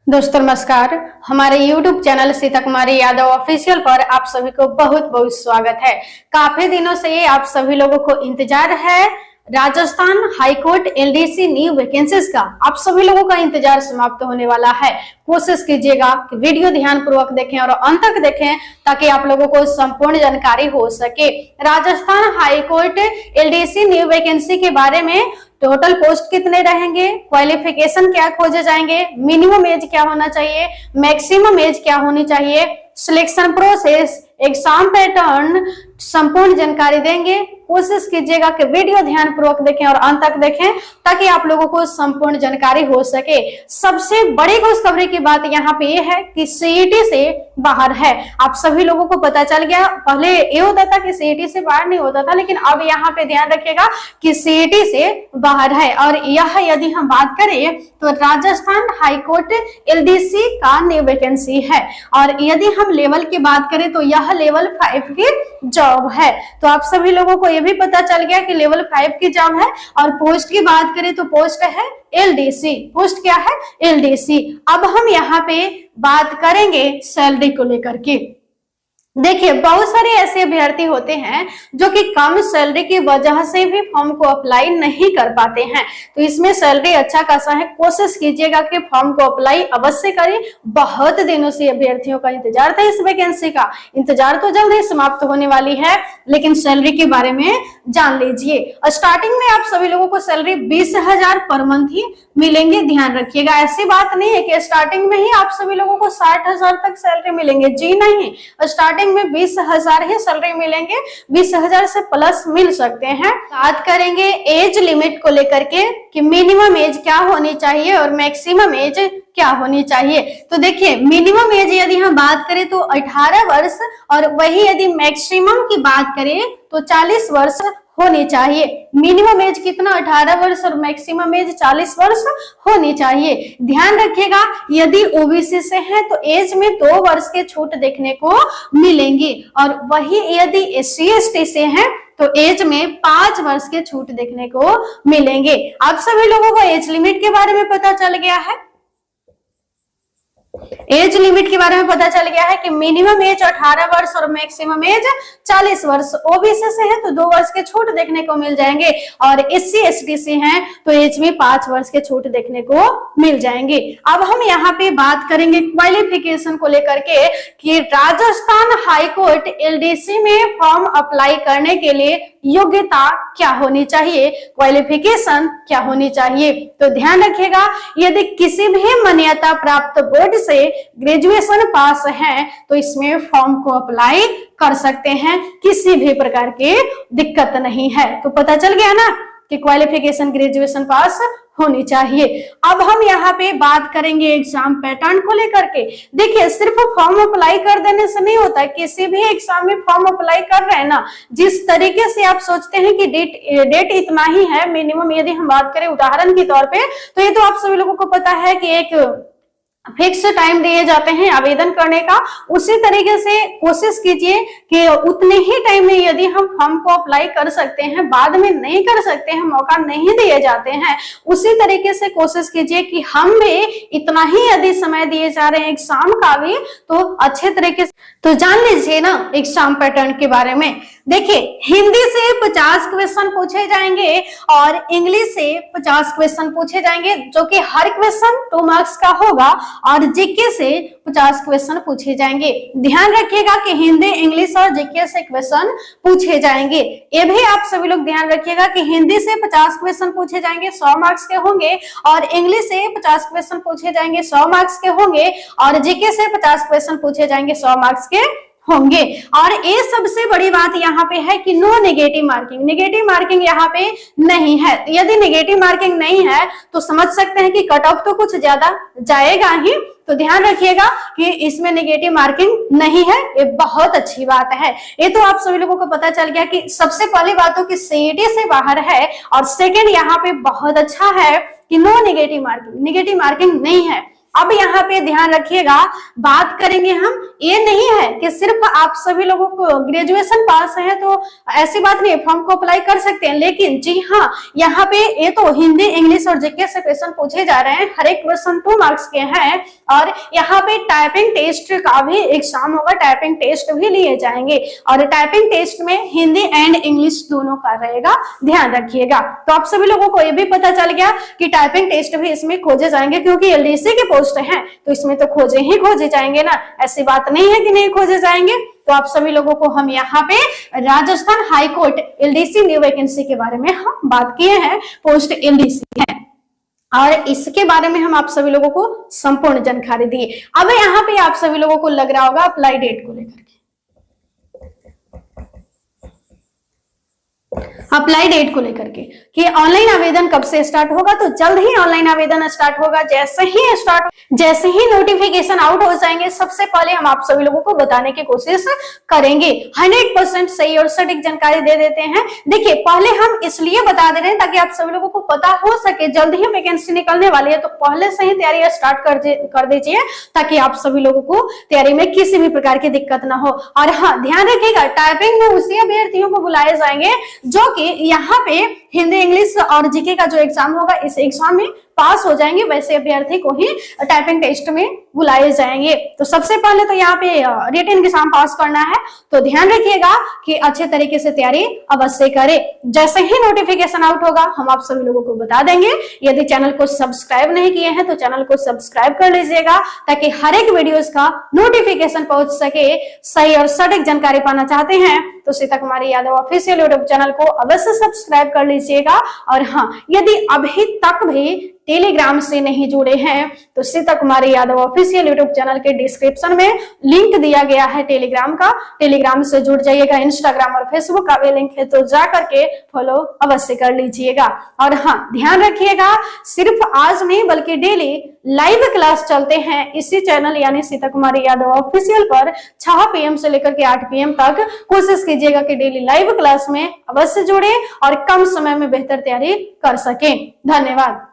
दोस्तों नमस्कार। हमारे YouTube चैनल सीता कुमारी यादव ऑफिशियल पर आप सभी को बहुत बहुत स्वागत है। काफी दिनों से आप सभी लोगों को इंतजार है Rajasthan high court LDC new vacancies का। आप सभी लोगों का इंतजार समाप्त होने वाला है। कोशिश कीजिएगा कि वीडियो ध्यान पूर्वक देखें और अंत तक देखें ताकि आप लोगों को संपूर्ण जानकारी हो सके। Rajasthan high court LDC new vacancy के बारे में टोटल पोस्ट कितने रहेंगे, क्वालिफिकेशन क्या खोजे जाएंगे, मिनिमम एज क्या होना चाहिए, मैक्सिमम एज क्या होनी चाहिए, सिलेक्शन प्रोसेस, एग्जाम पैटर्न, संपूर्ण जानकारी देंगे। कोशिश कीजिएगा कि वीडियो ध्यान पूर्वक देखें और अंत तक देखें ताकि आप लोगों को संपूर्ण जानकारी हो सके। सबसे बड़ी खुशखबरी की बात यहाँ पे ये है कि सीईटी से बाहर है। आप सभी लोगों को पता चल गया, पहले ये होता था कि सीईटी से बाहर नहीं होता था, लेकिन अब यहाँ पे ध्यान रखिएगा कि सीईटी से बाहर है। और यह यदि हम बात करें तो राजस्थान हाईकोर्ट एलडीसी का न्यू वैकेंसी है। और यदि हम लेवल की बात करें तो यह लेवल 5 की जॉब है। तो आप सभी लोगों को यह भी पता चल गया कि लेवल 5 की जॉब है। और पोस्ट की बात करें तो पोस्ट है एलडीसी। पोस्ट क्या है? एलडीसी। अब हम यहाँ पे बात करेंगे सैलरी को लेकर के। देखिए, बहुत सारे ऐसे अभ्यर्थी होते हैं जो कि कम सैलरी की वजह से भी फॉर्म को अप्लाई नहीं कर पाते हैं। तो इसमें सैलरी अच्छा खासा है। कोशिश कीजिएगा कि फॉर्म को अप्लाई अवश्य करें। बहुत दिनों से अभ्यर्थियों का इंतजार था इस वैकेंसी का। इंतजार तो जल्द ही समाप्त होने वाली है, लेकिन सैलरी के बारे में जान लीजिए। स्टार्टिंग में आप सभी लोगों को सैलरी 20,000 पर मंथ ही मिलेंगे। ध्यान रखिएगा, ऐसी बात नहीं है कि स्टार्टिंग में ही आप सभी लोगों को 60,000 तक सैलरी मिलेंगे। जी नहीं, स्टार्टिंग में 20,000 ही सैलरी मिलेंगे। 20,000 से प्लस मिल सकते हैं। बात करेंगे एज लिमिट को लेकर के कि मिनिमम एज क्या होनी चाहिए और मैक्सिमम एज क्या होनी चाहिए। तो देखिए, मिनिमम एज यदि हम बात करें तो 18 वर्ष और वही यदि मैक्सिमम की बात करें तो 40 वर्ष होनी चाहिए। मिनिमम एज कितना? 18 वर्ष और मैक्सिमम एज 40 वर्ष होनी चाहिए। ध्यान रखिएगा, यदि ओबीसी से है तो एज में 2 वर्ष के छूट देखने को मिलेंगे। और वही यदि SC ST से है तो एज में 5 वर्ष के छूट देखने को मिलेंगे। आप सभी लोगों को एज लिमिट के बारे में पता चल गया है। एज लिमिट के बारे में पता चल गया है कि मिनिमम एज 18 वर्ष और मैक्सिमम एज 40 वर्ष। ओबीसी से है तो 2 वर्ष के छूट देखने को मिल जाएंगे। और SC ST से हैं तो एज में 5 वर्ष के छूट देखने को मिल जाएंगे। अब हम यहाँ पे बात करेंगे क्वालिफिकेशन को लेकर के कि राजस्थान हाईकोर्ट एलडीसी में फॉर्म अप्लाई करने के लिए योग्यता क्या होनी चाहिए, क्वालिफिकेशन क्या होनी चाहिए। तो ध्यान रखिएगा, यदि किसी भी मान्यता प्राप्त बोर्ड से ग्रेजुएशन पास है तो इसमें फॉर्म को अप्लाई कर सकते हैं। किसी भी प्रकार की दिक्कत नहीं है। तो पता चल गया ना कि क्वालिफिकेशन ग्रेजुएशन पास होनी चाहिए। अब हम यहाँ पे बात करेंगे एग्जाम पैटर्न को लेकर के। देखिए, सिर्फ फॉर्म अप्लाई कर देने से नहीं होता। किसी भी एग्जाम में फॉर्म अप्लाई कर रहे हैं ना, जिस तरीके से आप सोचते हैं कि डेट इतना ही है मिनिमम, यदि हम बात करें उदाहरण के तौर पे, तो ये तो आप सभी लोगों को पता है कि एक फिक्स टाइम दिए जाते हैं आवेदन करने का। उसी तरीके से कोशिश कीजिए कि उतने ही टाइम में यदि हम फॉर्म को अप्लाई कर सकते हैं, बाद में नहीं कर सकते हैं, मौका नहीं दिए जाते हैं, उसी तरीके से कोशिश कीजिए कि हम भी इतना ही यदि समय दिए जा रहे हैं एग्जाम का भी तो अच्छे तरीके से। तो जान लीजिए ना एग्जाम पैटर्न के बारे में। देखिए, हिंदी से 50 क्वेश्चन पूछे जाएंगे और इंग्लिश से 50 क्वेश्चन पूछे जाएंगे, जो कि हर क्वेश्चन 2 मार्क्स का होगा। और जीके से 50 क्वेश्चन पूछे जाएंगे। ध्यान रखिएगा कि हिंदी, इंग्लिश और जीके से क्वेश्चन पूछे जाएंगे। ये भी आप सभी लोग ध्यान रखिएगा कि हिंदी से 50 क्वेश्चन पूछे जाएंगे, 100 मार्क्स के होंगे। और इंग्लिश से 50 क्वेश्चन पूछे जाएंगे, 100 मार्क्स के होंगे। और जीके से 50 क्वेश्चन पूछे जाएंगे, 100 मार्क्स के होंगे। और ये सबसे बड़ी बात यहाँ पे है कि no negative marking. Negative marking यहाँ पे नहीं है। यदि नेगेटिव मार्किंग नहीं है तो समझ सकते हैं कि कट ऑफ तो कुछ ज्यादा जाएगा ही। तो ध्यान रखिएगा कि इसमें नेगेटिव मार्किंग नहीं है। ये बहुत अच्छी बात है। ये तो आप सभी लोगों को पता चल गया कि सबसे पहली बात तो कि सीईटी से बाहर है, और सेकेंड यहाँ पे बहुत अच्छा है कि no negative marking. Negative marking नहीं है। अब यहाँ पे ध्यान रखिएगा, बात करेंगे हम, ये नहीं है कि सिर्फ आप सभी लोगों को ग्रेजुएशन पास है तो ऐसी बात नहीं, फॉर्म को अप्लाई कर सकते हैं। लेकिन जी हाँ, यहाँ पे ये तो हिंदी, इंग्लिश और जीके से क्वेश्चन पूछे जा रहे हैं, हर एक क्वेश्चन 2 मार्क्स के हैं। और यहाँ पे टाइपिंग टेस्ट का भी एग्जाम होगा, टाइपिंग टेस्ट भी लिए जाएंगे और टाइपिंग टेस्ट में हिंदी एंड इंग्लिश दोनों का रहेगा, ध्यान रखिएगा। तो आप सभी लोगों को ये भी पता चल गया कि टाइपिंग टेस्ट भी इसमें खोजे जाएंगे, क्योंकि एलडीसी के पोस्ट हैं तो इसमें तो खोजे जाएंगे ना, ऐसी बात नहीं है कि नहीं खोजे जाएंगे। तो आप सभी लोगों को हम यहाँ पे Rajasthan high court LDC new vacancy के बारे में हम बात किए हैं, पोस्ट एलडीसी है और इसके बारे में हम आप सभी लोगों को संपूर्ण जानकारी दिए। अब यहाँ पे आप सभी लोगों को लग रहा होगा अप्लाई डेट को लेकर के, अप्लाई डेट को लेकर के कि ऑनलाइन आवेदन कब से स्टार्ट होगा। तो जल्द ही ऑनलाइन आवेदन स्टार्ट होगा, जैसे ही नोटिफिकेशन आउट हो जाएंगे सबसे पहले हम आप सभी लोगों को बताने की कोशिश करेंगे। 100% सही और सटीक जानकारी दे देते हैं। देखिए, पहले हम इसलिए बता दे रहे हैं ताकि आप सभी लोगों को पता हो सके, जल्द ही वैकेंसी निकलने वाली है तो पहले से ही तैयारी स्टार्ट कर दीजिए ताकि आप सभी लोगों को तैयारी में किसी भी प्रकार की दिक्कत ना हो। और हाँ, ध्यान रखिएगा, टाइपिंग में उसी अभ्यर्थियों को बुलाए जाएंगे जो कि यहाँ पे हिंदी, इंग्लिश और जीके का जो एग्जाम होगा इस एग्जाम में पास हो जाएंगे, वैसे अभ्यर्थी को ही टाइपिंग टेस्ट में बुलाए जाएंगे। तो सबसे पहले तो यहाँ पे रिटन एग्जाम पास करना है, तो ध्यान रखिएगा कि अच्छे तरीके से तैयारी अवश्य करें। जैसे ही नोटिफिकेशन आउट होगा हम आप सभी लोगों को बता देंगे। यदि चैनल को सब्सक्राइब नहीं किए हैं तो चैनल को सब्सक्राइब कर लीजिएगा ताकि हर एक वीडियोस का नोटिफिकेशन पहुंच सके। सही और सटीक जानकारी पाना चाहते हैं तो सीता कुमारी यादव ऑफिशियल यूट्यूब चैनल को अवश्य सब्सक्राइब कर लीजिएगा। और हाँ, यदि अभी तक भी टेलीग्राम से नहीं जुड़े हैं तो सीता कुमारी यादव ऑफिशियल यूट्यूब चैनल के डिस्क्रिप्शन में लिंक दिया गया है टेलीग्राम का, टेलीग्राम से जुड़ जाइएगा। इंस्टाग्राम और फेसबुक का भी लिंक है तो जा करके फॉलो अवश्य कर लीजिएगा। और हाँ, ध्यान रखिएगा, सिर्फ आज नहीं बल्कि डेली लाइव क्लास चलते हैं इसी चैनल यानी सीता कुमारी यादव ऑफिशियल पर 6 PM से लेकर के 8 PM तक। कोशिश कीजिएगा कि डेली लाइव क्लास में अवश्य जुड़े और कम समय में बेहतर तैयारी कर सकें। धन्यवाद।